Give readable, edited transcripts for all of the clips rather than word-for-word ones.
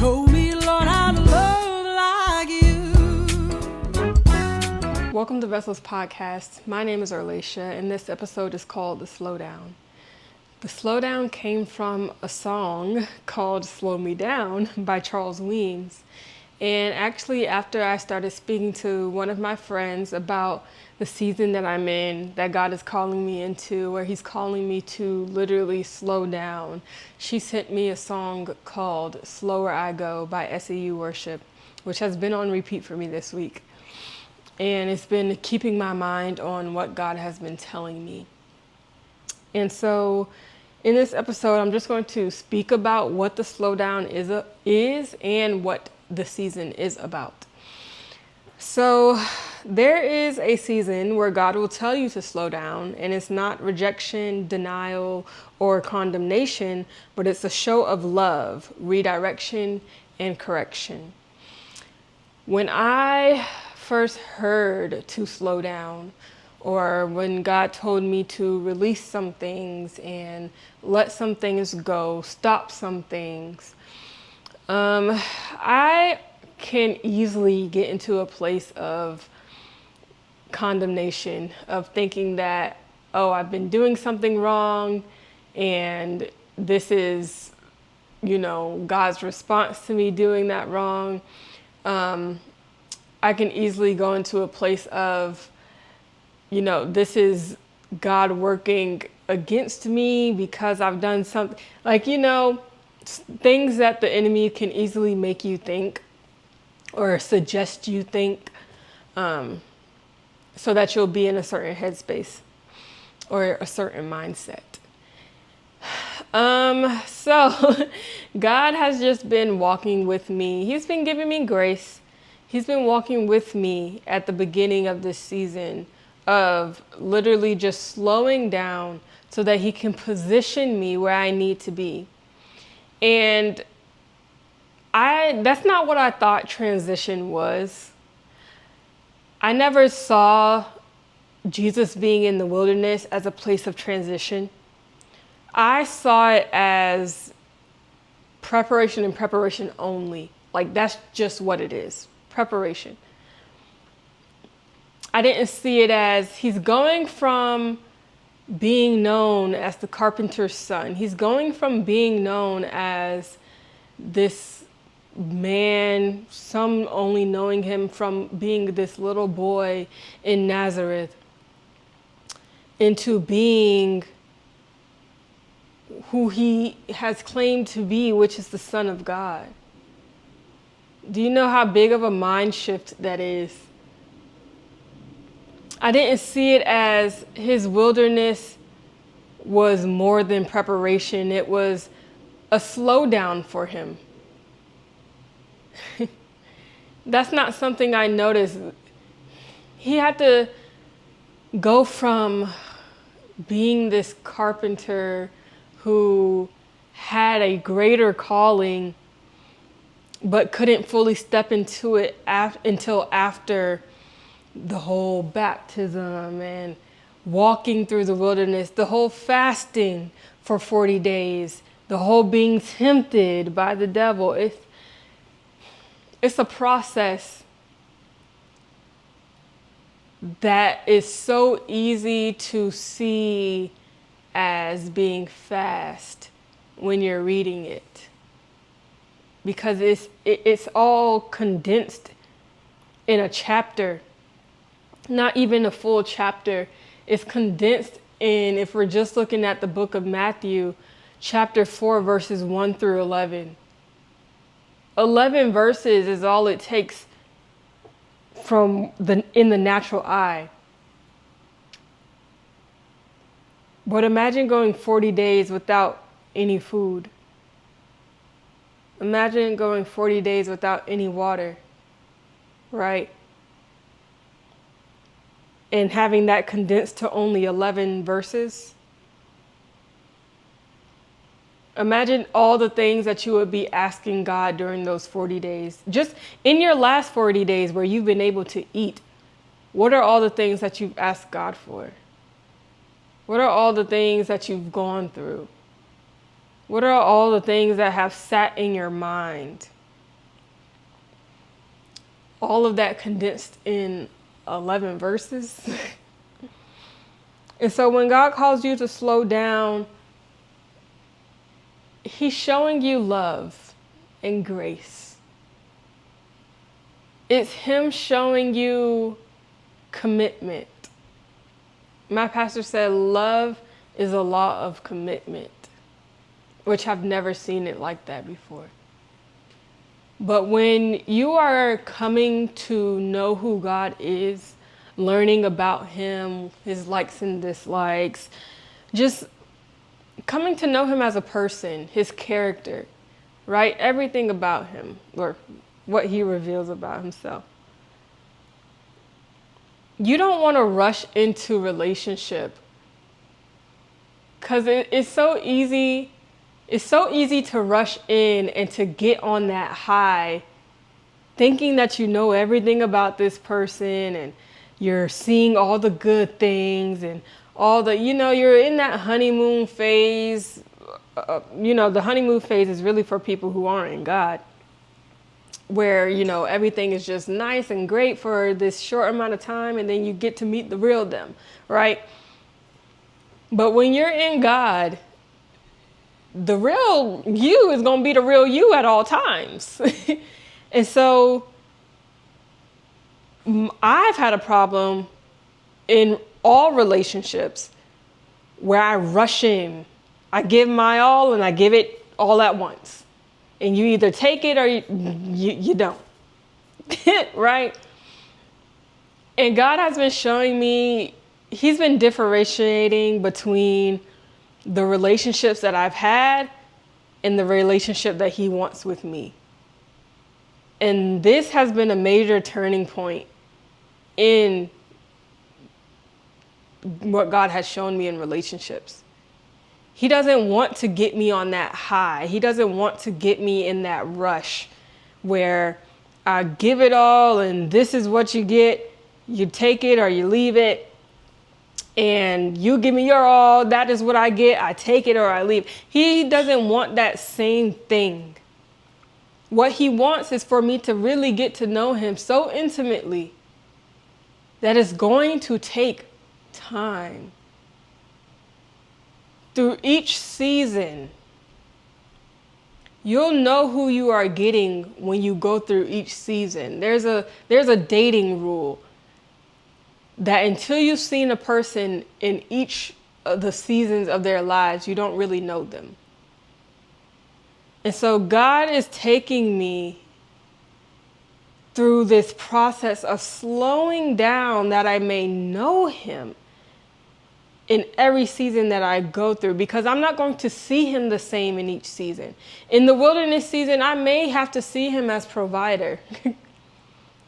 Show me, Lord, how to love like you. Welcome to Vessels Podcast. My name is Erlacia, and this episode is called The Slowdown. The Slowdown came from a song called Slow Me Down by Charles Weems. And actually, after I started speaking to one of my friends about the season that I'm in, that God is calling me into, where He's calling me to literally slow down, she sent me a song called Slower I Go by SEU Worship, which has been on repeat for me this week. And it's been keeping my mind on what God has been telling me. And so in this episode, I'm just going to speak about what the slowdown is and what the season is about. So there is a season where God will tell you to slow down, and it's not rejection, denial, or condemnation, but it's a show of love, redirection, and correction. When I first heard to slow down, or when God told me to release some things and let some things go, stop some things, I can easily get into a place of condemnation, of thinking that, oh, I've been doing something wrong, and this is, God's response to me doing that wrong. I can easily go into a place of, this is God working against me because I've done something. Things that the enemy can easily make you think or suggest you think, so that you'll be in a certain headspace or a certain mindset. So God has just been walking with me. He's been giving me grace. He's been walking with me at the beginning of this season of literally just slowing down so that He can position me where I need to be. And that's not what I thought transition was. I never saw Jesus being in the wilderness as a place of transition. I saw it as preparation and preparation only. That's just what it is, preparation. I didn't see it as He's going from being known as the carpenter's son. He's going from being known as this man, some only knowing Him from being this little boy in Nazareth, into being who He has claimed to be, which is the Son of God. Do you know how big of a mind shift that is? I didn't see it as His wilderness was more than preparation. It was a slowdown for Him. That's not something I noticed. He had to go from being this carpenter who had a greater calling but couldn't fully step into it until after the whole baptism and walking through the wilderness, the whole fasting for 40 days, the whole being tempted by the devil. It's a process that is so easy to see as being fast when you're reading it, because it's all condensed in a chapter, not even a full chapter. It's condensed in, if we're just looking at the book of Matthew, chapter 4, verses 1 through 11. 11 verses is all it takes in the natural eye. But imagine going 40 days without any food. Imagine going 40 days without any water, right? And having that condensed to only 11 verses. Imagine all the things that you would be asking God during those 40 days. Just in your last 40 days where you've been able to eat, what are all the things that you've asked God for? What are all the things that you've gone through? What are all the things that have sat in your mind? all of that condensed in 11 verses. And so when God calls you to slow down, He's showing you love and grace. It's Him showing you commitment. My pastor said love is a law of commitment, which I've never seen it like that before. But when you are coming to know who God is, learning about Him, His likes and dislikes, just coming to know Him as a person, His character, right? Everything about Him, or what He reveals about Himself. You don't want to rush into relationship because it's so easy. It's so easy to rush in and to get on that high, thinking that you know everything about this person and you're seeing all the good things and all the, you're in that honeymoon phase. The honeymoon phase is really for people who aren't in God, where, everything is just nice and great for this short amount of time, and then you get to meet the real them, right? But when you're in God, the real you is going to be the real you at all times. And so I've had a problem in all relationships where I rush in. I give my all and I give it all at once. And you either take it or you don't. Right? And God has been showing me, He's been differentiating between the relationships that I've had and the relationship that He wants with me. And this has been a major turning point in what God has shown me in relationships. He doesn't want to get me on that high. He doesn't want to get me in that rush where I give it all and this is what you get. You take it or you leave it. And you give me your all. That is what I get. I take it or I leave. He doesn't want that same thing. What He wants is for me to really get to know Him so intimately that it's going to take time. Through each season, you'll know who you are getting when you go through each season. There's a dating rule that until you've seen a person in each of the seasons of their lives, you don't really know them. And so God is taking me through this process of slowing down that I may know Him in every season that I go through, because I'm not going to see Him the same in each season. In the wilderness season, I may have to see Him as provider,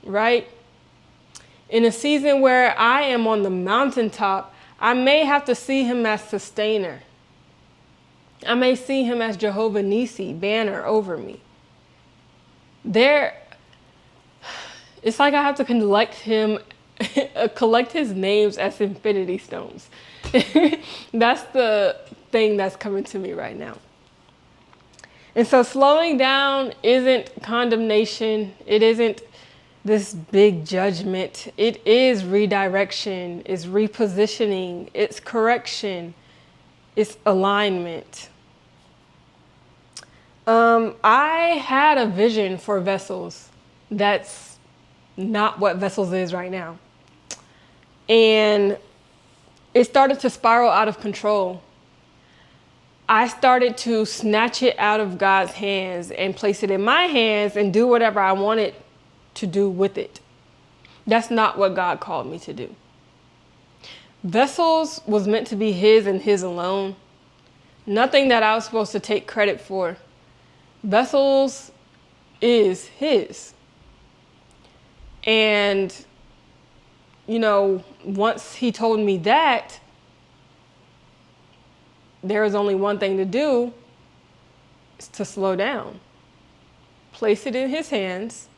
right? In a season where I am on the mountaintop, I may have to see Him as sustainer. I may see Him as Jehovah Nissi, banner over me. It's like I have to collect His names as infinity stones. That's the thing that's coming to me right now. And so slowing down isn't condemnation. It isn't this big judgment. It is redirection. It's repositioning. It's correction. It's alignment. I had a vision for Vessels. That's not what Vessels is right now. And it started to spiral out of control. I started to snatch it out of God's hands and place it in my hands and do whatever I wanted to do with it. That's not what God called me to do. Vessels was meant to be His and His alone. Nothing that I was supposed to take credit for. Vessels is His. And, once He told me that, there was only one thing to do, is to slow down. Place it in His hands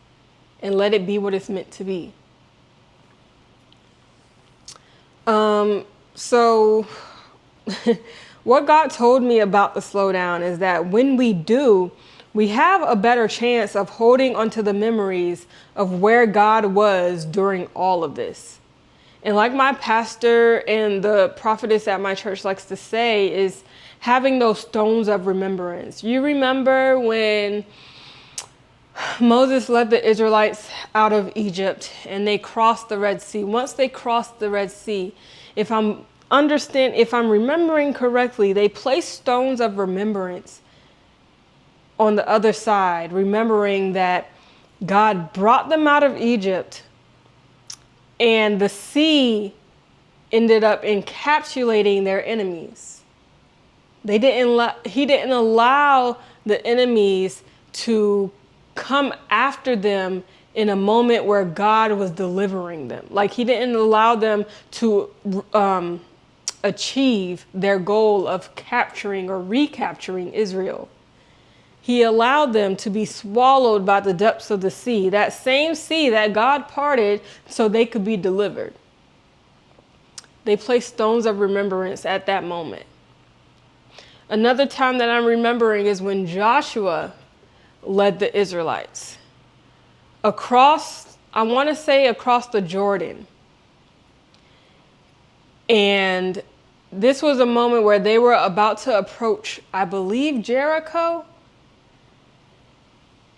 and let it be what it's meant to be. So what God told me about the slowdown is that when we do, we have a better chance of holding onto the memories of where God was during all of this. And like my pastor and the prophetess at my church likes to say, is having those stones of remembrance. You remember when Moses led the Israelites out of Egypt and they crossed the Red Sea. Once they crossed the Red Sea, if I'm remembering correctly, they placed stones of remembrance on the other side, remembering that God brought them out of Egypt and the sea ended up encapsulating their enemies. He didn't allow the enemies to come after them in a moment where God was delivering them. Like he didn't allow them to achieve their goal of capturing or recapturing Israel. He allowed them to be swallowed by the depths of the sea, that same sea that God parted so they could be delivered. They placed stones of remembrance at that moment. Another time that I'm remembering is when Joshua led the Israelites across, I want to say across the Jordan. And this was a moment where they were about to approach, I believe, Jericho.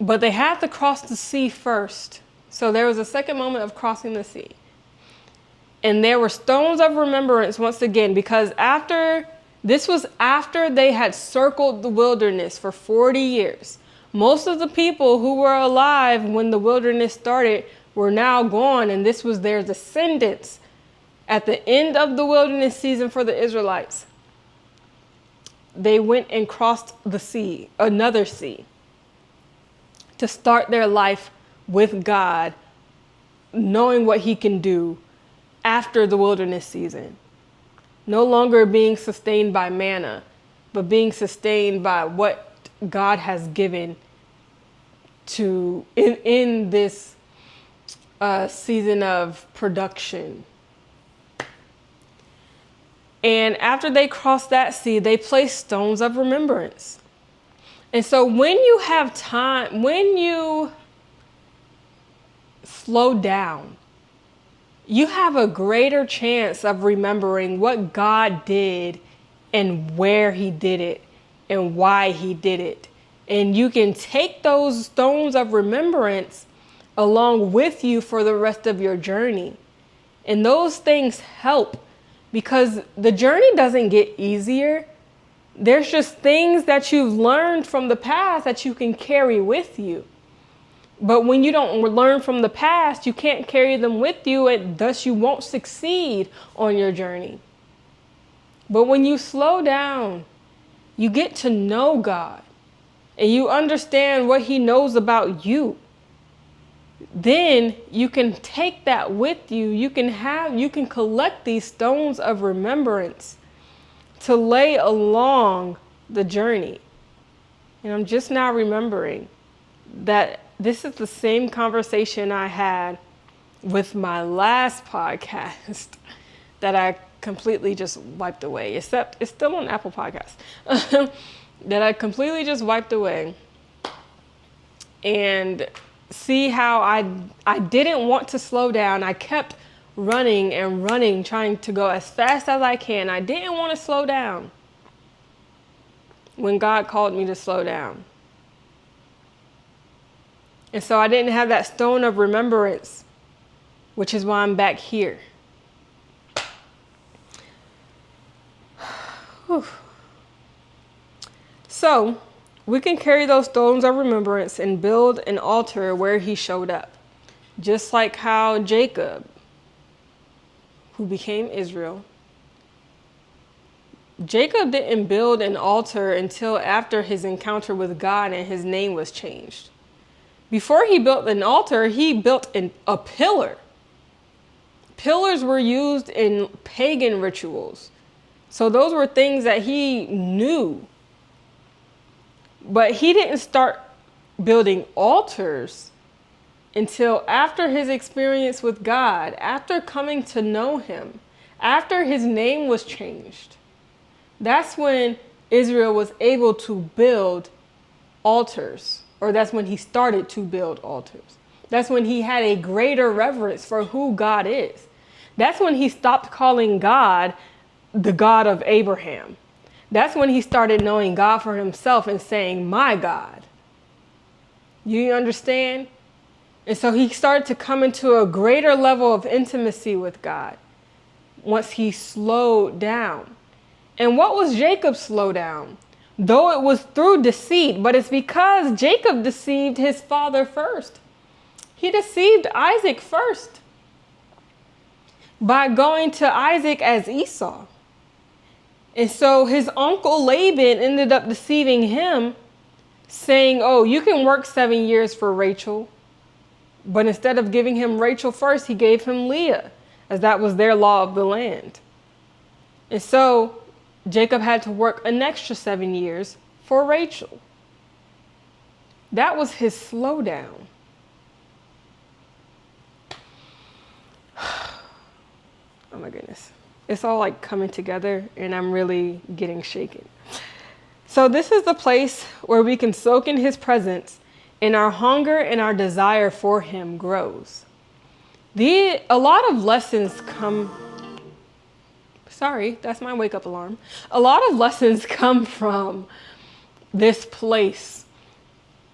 But they had to cross the sea first. So there was a second moment of crossing the sea. And there were stones of remembrance once again, because this was after they had circled the wilderness for 40 years. Most of the people who were alive when the wilderness started were now gone, and this was their descendants at the end of the wilderness season for the Israelites. They went and crossed the sea, another sea, to start their life with God, knowing what he can do after the wilderness season. No longer being sustained by manna, but being sustained by what God has given to in this season of production. And after they crossed that sea, they placed stones of remembrance. And so when you have time, when you slow down, you have a greater chance of remembering what God did and where he did it and why he did it. And you can take those stones of remembrance along with you for the rest of your journey. And those things help because the journey doesn't get easier. There's just things that you've learned from the past that you can carry with you. But when you don't learn from the past, you can't carry them with you, and thus you won't succeed on your journey. But when you slow down, you get to know God and you understand what he knows about you. Then you can take that with you. You can collect these stones of remembrance to lay along the journey. And I'm just now remembering that this is the same conversation I had with my last podcast that I completely just wiped away, except it's still on Apple Podcasts, that I completely just wiped away. And see how I didn't want to slow down. I kept running and running, trying to go as fast as I can. I didn't want to slow down when God called me to slow down. And so I didn't have that stone of remembrance, which is why I'm back here. Whew. So we can carry those stones of remembrance and build an altar where he showed up. Just like how Jacob, who became Israel, Jacob didn't build an altar until after his encounter with God and his name was changed. Before he built an altar, he built a pillar. Pillars were used in pagan rituals. So those were things that he knew. But he didn't start building altars until after his experience with God, after coming to know him, after his name was changed. That's when Israel was able to build altars, or that's when he started to build altars. That's when he had a greater reverence for who God is. That's when he stopped calling God the God of Abraham. That's when he started knowing God for himself and saying, my God. You understand? And so he started to come into a greater level of intimacy with God once he slowed down. And what was Jacob's slowdown? Though it was through deceit, but it's because Jacob deceived his father first. He deceived Isaac first by going to Isaac as Esau. And so his uncle Laban ended up deceiving him, saying, oh, you can work 7 years for Rachel. But instead of giving him Rachel first, he gave him Leah, as that was their law of the land. And so Jacob had to work an extra 7 years for Rachel. That was his slowdown. Oh my goodness. It's all like coming together and I'm really getting shaken. So this is the place where we can soak in his presence and our hunger and our desire for him grows. A lot of lessons come, sorry, that's my wake up alarm. A lot of lessons come from this place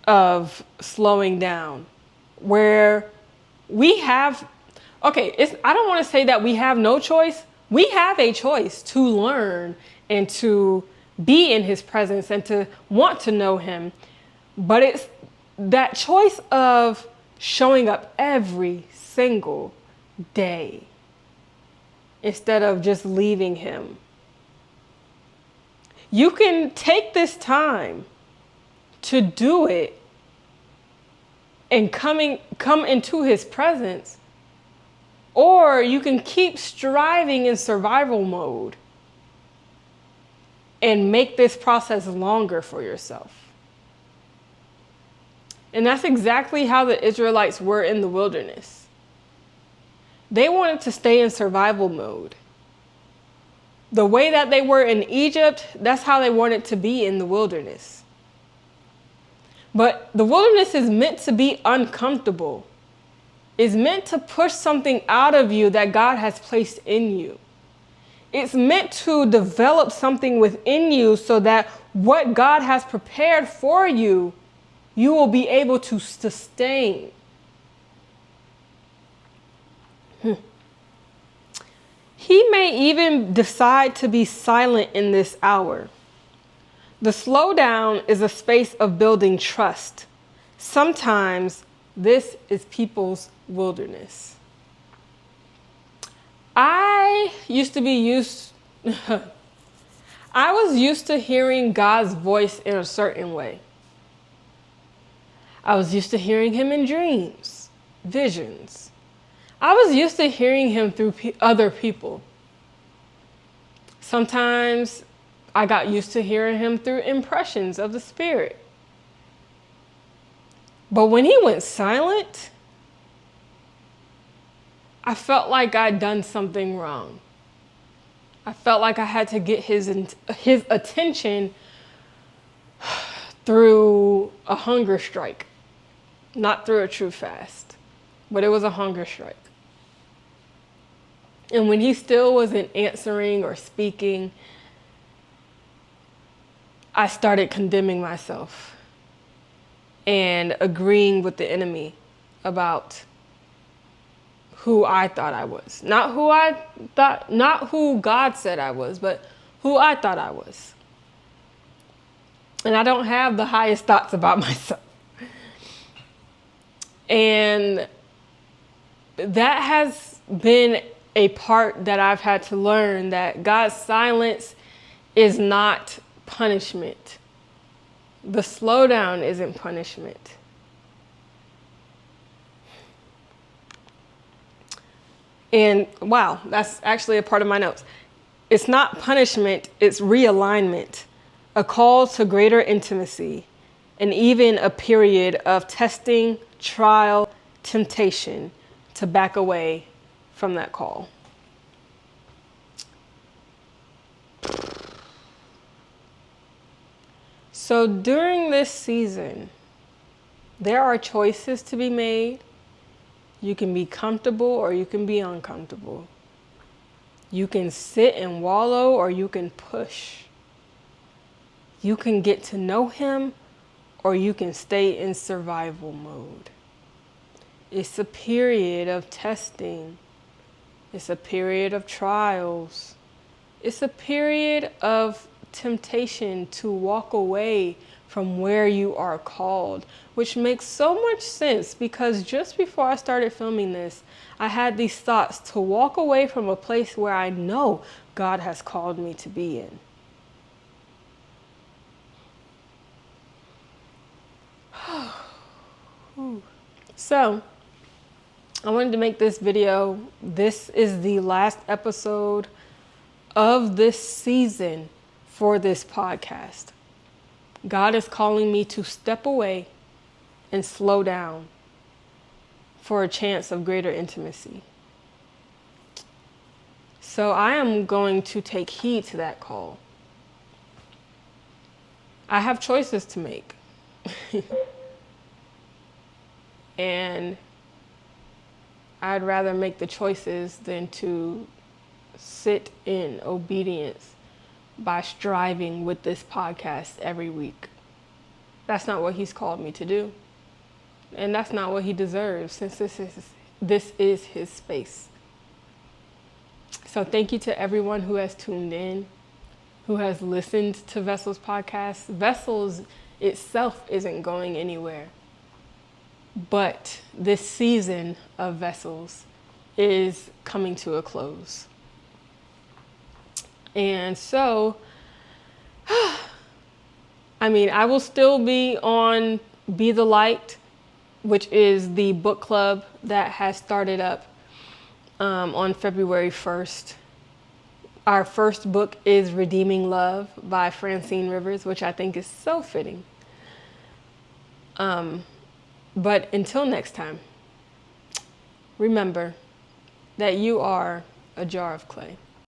of slowing down where we have, I don't want to say that we have no choice. We have a choice to learn and to be in his presence and to want to know him. But it's that choice of showing up every single day instead of just leaving him. You can take this time to do it and come into his presence, or you can keep striving in survival mode and make this process longer for yourself. And that's exactly how the Israelites were in the wilderness. They wanted to stay in survival mode. The way that they were in Egypt, that's how they wanted to be in the wilderness. But the wilderness is meant to be uncomfortable. It's meant to push something out of you that God has placed in you. It's meant to develop something within you so that what God has prepared for you, you will be able to sustain. He may even decide to be silent in this hour. The slowdown is a space of building trust. Sometimes this is people's wilderness. I was used to hearing God's voice in a certain way. I was used to hearing him in dreams, visions. I was used to hearing him through other people. Sometimes I got used to hearing him through impressions of the Spirit. But when he went silent, I felt like I'd done something wrong. I felt like I had to get his attention through a hunger strike, not through a true fast, but it was a hunger strike. And when he still wasn't answering or speaking, I started condemning myself and agreeing with the enemy about who I thought I was. Not who God said I was, but who I thought I was. And I don't have the highest thoughts about myself. And that has been a part that I've had to learn, that God's silence is not punishment. The slowdown isn't punishment. And wow, that's actually a part of my notes. It's not punishment, it's realignment, a call to greater intimacy, and even a period of testing, trial, temptation to back away from that call. So So during this season, there are choices to be made. You can be comfortable or you can be uncomfortable. You can sit and wallow or you can push. You can get to know him or you can stay in survival mode. It's a period of testing. It's a period of trials. It's a period of temptation to walk away from where you are called, which makes so much sense because just before I started filming this, I had these thoughts to walk away from a place where I know God has called me to be in. So, I wanted to make this video. This is the last episode of this season for this podcast. God is calling me to step away and slow down for a chance of greater intimacy. So I am going to take heed to that call. I have choices to make. And I'd rather make the choices than to sit in obedience by striving with this podcast every week. That's not what he's called me to do. And that's not what he deserves, since this is his space. So thank you to everyone who has tuned in, who has listened to Vessels podcast. Vessels itself isn't going anywhere. But this season of Vessels is coming to a close. And so, I will still be on Be the Light, which is the book club that has started up on February 1st. Our first book is Redeeming Love by Francine Rivers, which I think is so fitting. But until next time, remember that you are a jar of clay.